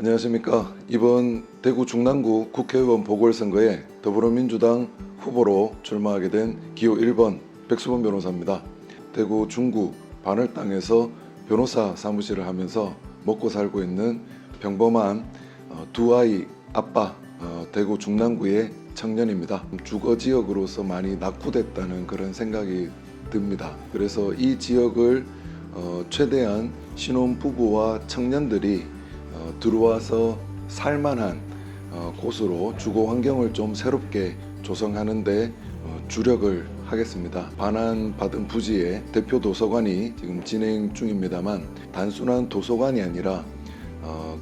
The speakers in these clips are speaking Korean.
안녕하십니까. 이번 대구 중랑구 국회의원 보궐선거에 더불어민주당 후보로 출마하게 된 기호 1번 백수범 변호사입니다. 대구 중구 반월당에서 변호사 사무실을 하면서 먹고 살고 있는 평범한 두 아이 아빠, 대구 중랑구의 청년입니다. 주거지역으로서 많이 낙후됐다는 그런 생각이 듭니다. 그래서 이 지역을 최대한 신혼부부와 청년들이 들어와서 살만한 곳으로 주거 환경을 좀 새롭게 조성하는데 주력을 하겠습니다. 반환받은 부지의 대표 도서관이 지금 진행 중입니다만 단순한 도서관이 아니라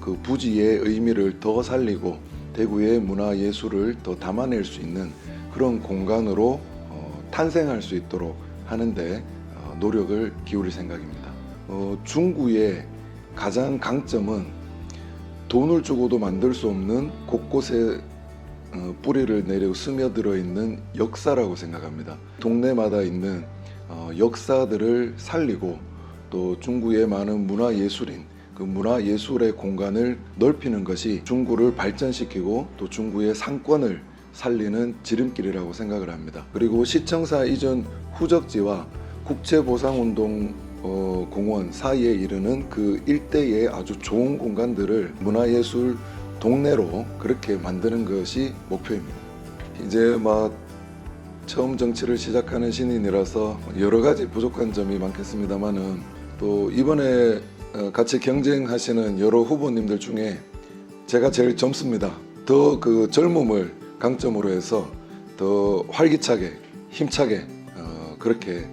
그 부지의 의미를 더 살리고 대구의 문화예술을 더 담아낼 수 있는 그런 공간으로 탄생할 수 있도록 하는데 노력을 기울일 생각입니다. 중구의 가장 강점은 돈을 주고도 만들 수 없는 곳곳에 뿌리를 내려 스며들어 있는 역사라고 생각합니다. 동네마다 있는 역사들을 살리고 또 중구의 많은 문화예술인 그 문화예술의 공간을 넓히는 것이 중구를 발전시키고 또 중구의 상권을 살리는 지름길이라고 생각을 합니다. 그리고 시청사 이전 후적지와 국채보상운동 공원 사이에 이르는 그 일대의 아주 좋은 공간들을 문화예술 동네로 그렇게 만드는 것이 목표입니다. 이제 처음 정치를 시작하는 신인이라서 여러 가지 부족한 점이 많겠습니다만은 또 이번에 같이 경쟁하시는 여러 후보님들 중에 제가 제일 젊습니다. 더 그 젊음을 강점으로 해서 더 활기차게 힘차게 그렇게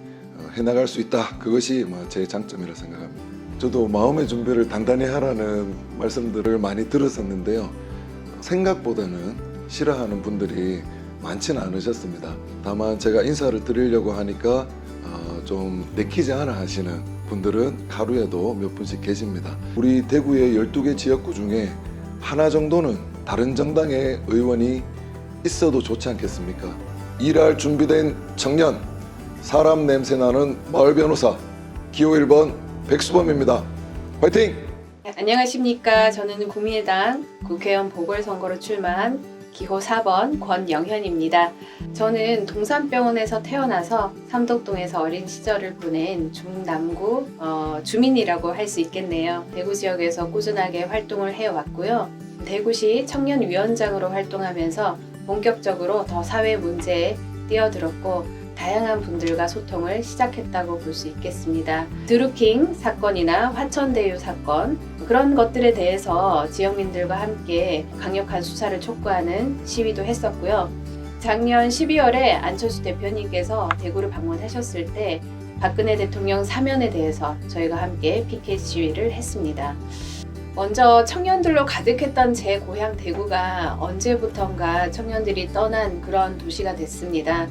해나갈 수 있다. 그것이 제 장점이라 생각합니다. 저도 마음의 준비를 단단히 하라는 말씀들을 많이 들었었는데요. 생각보다는 싫어하는 분들이 많지는 않으셨습니다. 다만 제가 인사를 드리려고 하니까 좀 내키지 않아 하시는 분들은 하루에도 몇 분씩 계십니다. 우리 대구의 12개 지역구 중에 하나 정도는 다른 정당의 의원이 있어도 좋지 않겠습니까? 일할 준비된 청년, 사람 냄새나는 마을 변호사 기호 1번 백수범입니다. 화이팅! 안녕하십니까. 저는 국민의당 국회의원 보궐선거로 출마한 기호 4번 권영현입니다. 저는 동산병원에서 태어나서 삼덕동에서 어린 시절을 보낸 중남구 주민이라고 할 수 있겠네요. 대구 지역에서 꾸준하게 활동을 해왔고요. 대구시 청년위원장으로 활동하면서 본격적으로 더 사회 문제에 뛰어들었고 다양한 분들과 소통을 시작했다고 볼 수 있겠습니다. 드루킹 사건이나 화천대유 사건 그런 것들에 대해서 지역민들과 함께 강력한 수사를 촉구하는 시위도 했었고요. 작년 12월에 안철수 대표님께서 대구를 방문하셨을 때 박근혜 대통령 사면에 대해서 저희가 함께 피켓 시위를 했습니다. 먼저 청년들로 가득했던 제 고향 대구가 언제부턴가 청년들이 떠난 그런 도시가 됐습니다.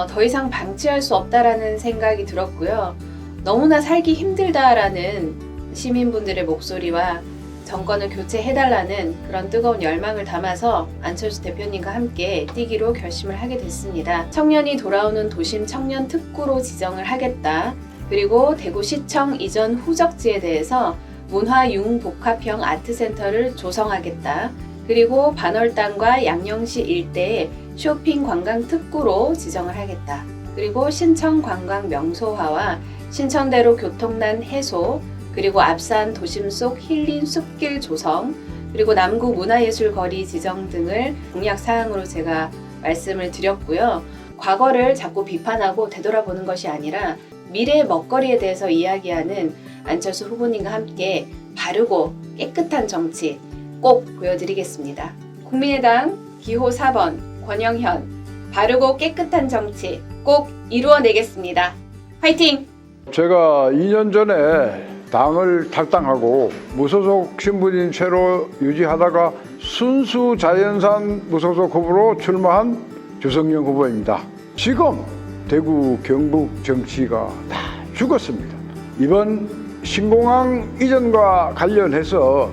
더 이상 방치할 수 없다라는 생각이 들었고요. 너무나 살기 힘들다라는 시민분들의 목소리와 정권을 교체해달라는 그런 뜨거운 열망을 담아서 안철수 대표님과 함께 뛰기로 결심을 하게 됐습니다. 청년이 돌아오는 도심 청년 특구로 지정을 하겠다. 그리고 대구시청 이전 후적지에 대해서 문화융복합형 아트센터를 조성하겠다. 그리고 반월당과 양령시 일대에 쇼핑 관광 특구로 지정을 하겠다. 그리고 신청 관광 명소화와 신천대로 교통난 해소, 그리고 앞산 도심 속 힐링 숲길 조성, 그리고 남구 문화예술 거리 지정 등을 공약 사항으로 제가 말씀을 드렸고요. 과거를 자꾸 비판하고 되돌아보는 것이 아니라 미래의 먹거리에 대해서 이야기하는 안철수 후보님과 함께 바르고 깨끗한 정치 꼭 보여드리겠습니다. 국민의당 기호 4번 권영현, 바르고 깨끗한 정치 꼭 이루어내겠습니다. 화이팅! 제가 2년 전에 당을 탈당하고 무소속 신분인 채로 유지하다가 순수 자연산 무소속 후보로 출마한 주성영 후보입니다. 지금 대구 경북 정치가 다 죽었습니다. 이번 신공항 이전과 관련해서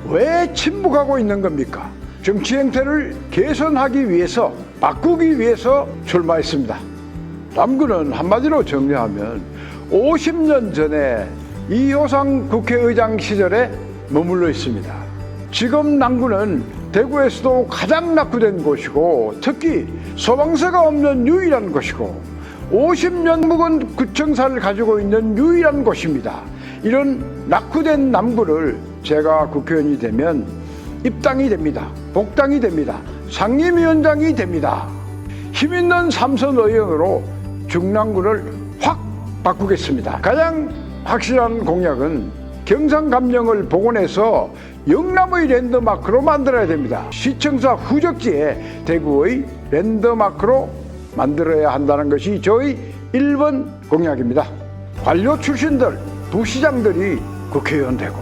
왜 침묵하고 있는 겁니까? 정치 행태를 개선하기 위해서, 바꾸기 위해서 출마했습니다. 남구는 한마디로 정리하면 50년 전에 이효상 국회의장 시절에 머물러 있습니다. 지금 남구는 대구에서도 가장 낙후된 곳이고 특히 소방서가 없는 유일한 곳이고 50년 묵은 구청사를 가지고 있는 유일한 곳입니다. 이런 낙후된 남구를 제가 국회의원이 되면 입당이 됩니다. 복당이 됩니다. 상임위원장이 됩니다. 힘있는 삼선 의원으로 중랑구를 확 바꾸겠습니다. 가장 확실한 공약은 경상감령을 복원해서 영남의 랜드마크로 만들어야 됩니다. 시청사 후적지에 대구의 랜드마크로 만들어야 한다는 것이 저희 1번 공약입니다. 관료 출신들, 부시장들이 국회의원 되고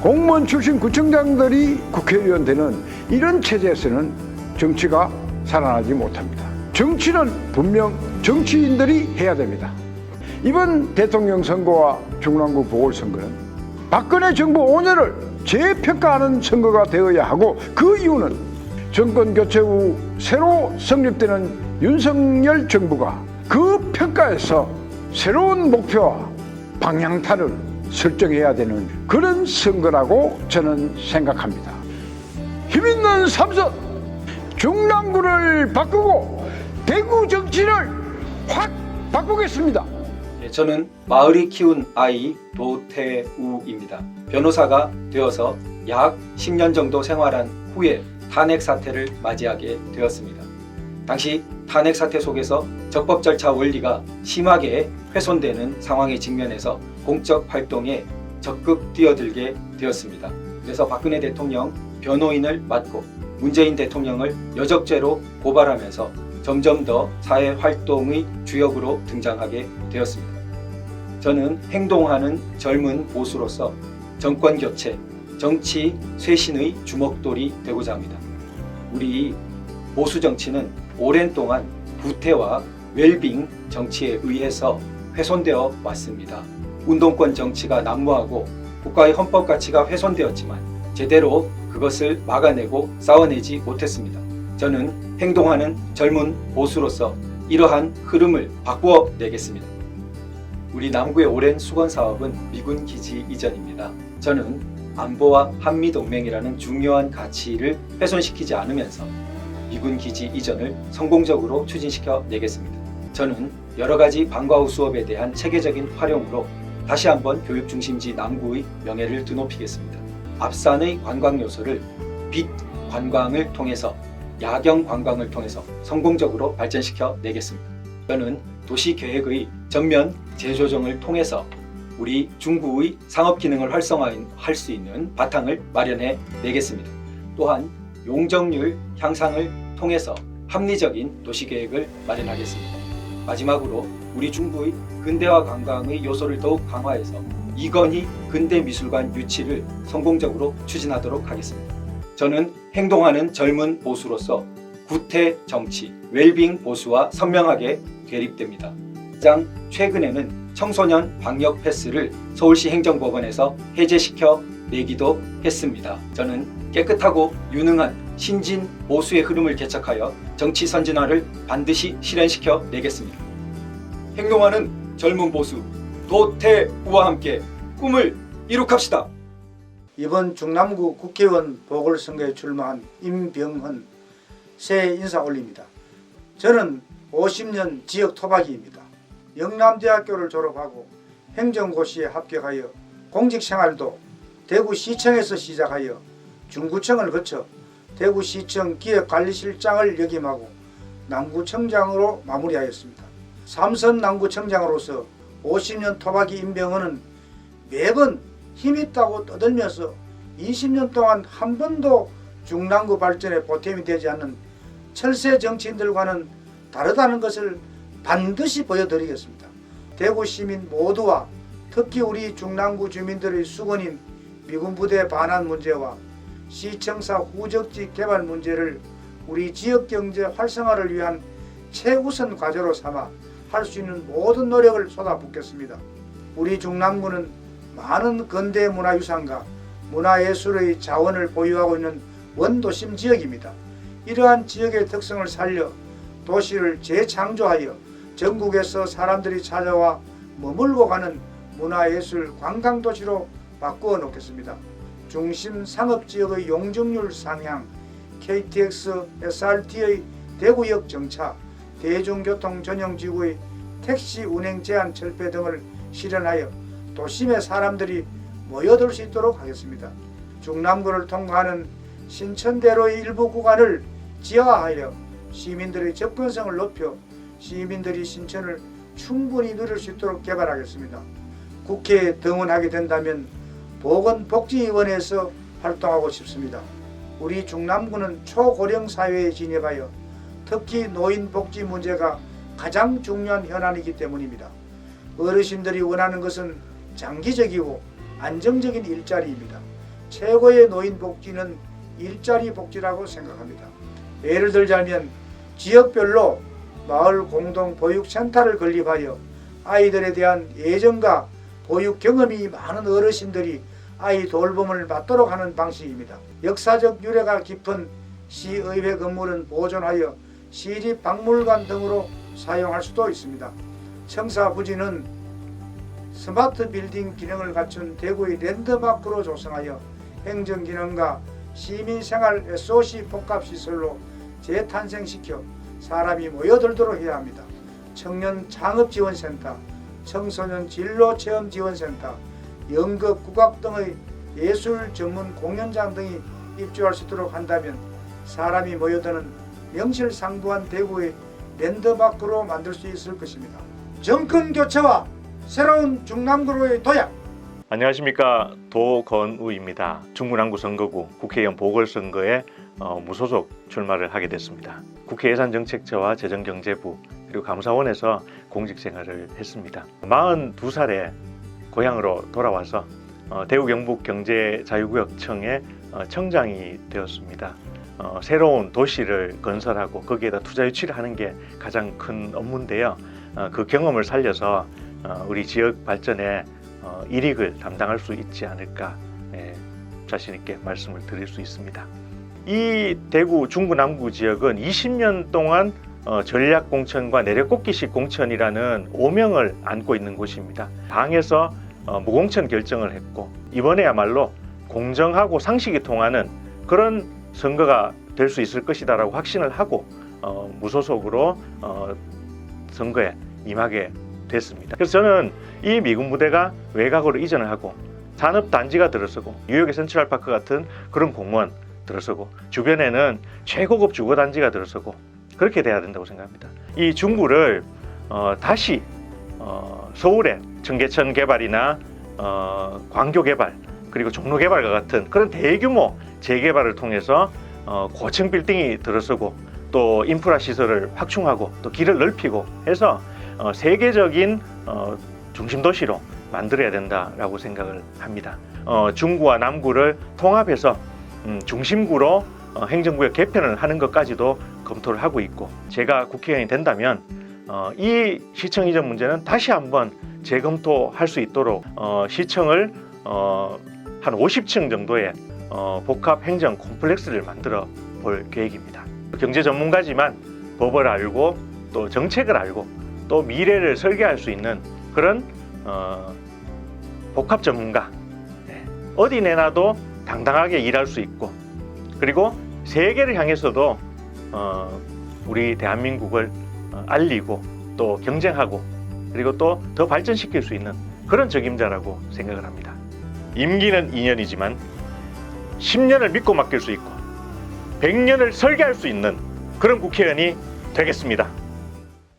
공무원 출신 구청장들이 국회의원 되는 이런 체제에서는 정치가 살아나지 못합니다. 정치는 분명 정치인들이 해야 됩니다. 이번 대통령 선거와 중랑구 보궐선거는 박근혜 정부 5년을 재평가하는 선거가 되어야 하고 그 이유는 정권 교체 후 새로 성립되는 윤석열 정부가 그 평가에서 새로운 목표와 방향타를 설정해야 되는 그런 선거라고 저는 생각합니다. 힘있는 삼선 중랑구를 바꾸고 대구 정치를 확 바꾸겠습니다. 저는 마을이 키운 아이 도태우입니다. 변호사가 되어서 약 10년 정도 생활한 후에 탄핵 사태를 맞이하게 되었습니다. 당시 탄핵 사태 속에서 적법 절차 원리가 심하게 훼손되는 상황에 직면해서 공적 활동에 적극 뛰어들게 되었습니다. 그래서 박근혜 대통령 변호인을 맡고 문재인 대통령을 여적죄로 고발하면서 점점 더 사회 활동의 주역으로 등장하게 되었습니다. 저는 행동하는 젊은 보수로서 정권 교체, 정치 쇄신의 주목돌이 되고자 합니다. 우리 보수 정치는 오랜 동안 구태와 웰빙 정치에 의해서 훼손되어 왔습니다. 운동권 정치가 난무하고 국가의 헌법 가치가 훼손되었지만 제대로 그것을 막아내고 싸워내지 못했습니다. 저는 행동하는 젊은 보수로서 이러한 흐름을 바꾸어 내겠습니다. 우리 남구의 오랜 수건 사업은 미군 기지 이전입니다. 저는 안보와 한미동맹이라는 중요한 가치를 훼손시키지 않으면서 미군 기지 이전을 성공적으로 추진시켜 내겠습니다. 저는 여러 가지 방과 후 수업에 대한 체계적인 활용으로 다시 한번 교육 중심지 남구의 명예를 드높이겠습니다. 앞산의 관광 요소를 빛 관광을 통해서 야경 관광을 통해서 성공적으로 발전시켜 내겠습니다. 저는 도시계획의 전면 재조정을 통해서 우리 중구의 상업 기능을 활성화할 수 있는 바탕을 마련해 내겠습니다. 또한 용적률 향상을 통해서 합리적인 도시계획을 마련하겠습니다. 마지막으로 우리 중구의 근대화 관광의 요소를 더욱 강화해서 이건희 근대미술관 유치를 성공적으로 추진하도록 하겠습니다. 저는 행동하는 젊은 보수로서 구태 정치, 웰빙 보수와 선명하게 대립됩니다. 가장 최근에는 청소년 방역 패스를 서울시 행정법원에서 해제시켜 내기도 했습니다. 저는 깨끗하고 유능한 신진 보수의 흐름을 개척하여 정치 선진화를 반드시 실현시켜 내겠습니다. 행동하는 젊은 보수 도태우와 함께 꿈을 이룩합시다. 이번 중남구 국회의원 보궐선거에 출마한 임병헌 새해 인사 올립니다. 저는 50년 지역 토박이입니다. 영남대학교를 졸업하고 행정고시에 합격하여 공직생활도 대구시청에서 시작하여 중구청을 거쳐 대구시청 기획관리실장을 역임하고 남구청장으로 마무리하였습니다. 삼선 남구청장으로서 50년 토박이 임병헌은 매번 힘있다고 떠들면서 20년 동안 한 번도 중랑구 발전에 보탬이 되지 않는 철새 정치인들과는 다르다는 것을 반드시 보여드리겠습니다. 대구 시민 모두와 특히 우리 중랑구 주민들의 수건인 미군 부대 반환 문제와 시청사 후적지 개발 문제를 우리 지역 경제 활성화를 위한 최우선 과제로 삼아 할 수 있는 모든 노력을 쏟아붓겠습니다. 우리 중랑구는 많은 근대 문화유산과 문화예술의 자원을 보유하고 있는 원도심 지역입니다. 이러한 지역의 특성을 살려 도시를 재창조하여 전국에서 사람들이 찾아와 머물고 가는 문화예술 관광도시로 바꾸어 놓겠습니다. 중심 상업지역의 용적률 상향, KTX, SRT의 대구역 정차, 대중교통 전용지구의 택시 운행 제한 철폐 등을 실현하여 도심에 사람들이 모여들 수 있도록 하겠습니다. 중남구를 통과하는 신천대로의 일부 구간을 지하화하여 시민들의 접근성을 높여 시민들이 신천을 충분히 누릴 수 있도록 개발하겠습니다. 국회에 등원하게 된다면 보건복지위원회에서 활동하고 싶습니다. 우리 중남구는 초고령 사회에 진입하여 특히 노인 복지 문제가 가장 중요한 현안이기 때문입니다. 어르신들이 원하는 것은 장기적이고 안정적인 일자리입니다. 최고의 노인 복지는 일자리 복지라고 생각합니다. 예를 들자면 지역별로 마을 공동 보육센터를 건립하여 아이들에 대한 애정과 보육 경험이 많은 어르신들이 아이 돌봄을 받도록 하는 방식입니다. 역사적 유래가 깊은 시의회 건물은 보존하여 시립박물관 등으로 사용할 수도 있습니다. 청사 부지는 스마트 빌딩 기능을 갖춘 대구의 랜드마크로 조성하여 행정기능과 시민생활 SOC 복합시설로 재탄생시켜 사람이 모여들도록 해야 합니다. 청년 창업지원센터, 청소년 진로체험지원센터, 연극, 국악 등의 예술 전문 공연장 등이 입주할 수 있도록 한다면 사람이 모여드는 명실상부한 대구의 랜드마크로 만들 수 있을 것입니다. 정권 교체와 새로운 중남구로의 도약. 안녕하십니까, 도건우입니다. 중구남구 선거구 국회의원 보궐선거에 무소속 출마를 하게 됐습니다. 국회 예산정책처와 재정경제부 그리고 감사원에서 공직생활을 했습니다. 42살에 고향으로 돌아와서 대구 경북 경제자유구역청의 청장이 되었습니다. 새로운 도시를 건설하고 거기에다 투자 유치를 하는 게 가장 큰 업무인데요. 그 경험을 살려서 우리 지역 발전에 일익을 담당할 수 있지 않을까 자신 있게 말씀을 드릴 수 있습니다. 이 대구 중구 남구 지역은 20년 동안 전략공천과 내려꽂기식 공천이라는 오명을 안고 있는 곳입니다. 당에서 무공천 결정을 했고 이번에야말로 공정하고 상식이 통하는 그런 선거가 될 수 있을 것이다라고 확신을 하고 무소속으로 선거에 임하게 됐습니다. 그래서 저는 이 미군 부대가 외곽으로 이전을 하고 산업단지가 들어서고 뉴욕의 센트럴파크 같은 그런 공원 들어서고 주변에는 최고급 주거단지가 들어서고 그렇게 돼야 된다고 생각합니다. 이 중구를 다시 서울의 청계천 개발이나 광교 개발 그리고 종로 개발과 같은 그런 대규모 재개발을 통해서 고층 빌딩이 들어서고 또 인프라 시설을 확충하고 또 길을 넓히고 해서 세계적인 중심 도시로 만들어야 된다라고 생각을 합니다. 중구와 남구를 통합해서 중심구로 행정구역 개편을 하는 것까지도 검토를 하고 있고 제가 국회의원이 된다면 이 시청 이전 문제는 다시 한번 재검토할 수 있도록 시청을 한 50층 정도의 복합 행정 콤플렉스를 만들어 볼 계획입니다. 경제 전문가지만 법을 알고 또 정책을 알고 또 미래를 설계할 수 있는 그런 복합 전문가, 어디 내놔도 당당하게 일할 수 있고 그리고 세계를 향해서도 우리 대한민국을 알리고 또 경쟁하고 그리고 또 더 발전시킬 수 있는 그런 적임자라고 생각을 합니다. 임기는 2년이지만 10년을 믿고 맡길 수 있고 100년을 설계할 수 있는 그런 국회의원이 되겠습니다.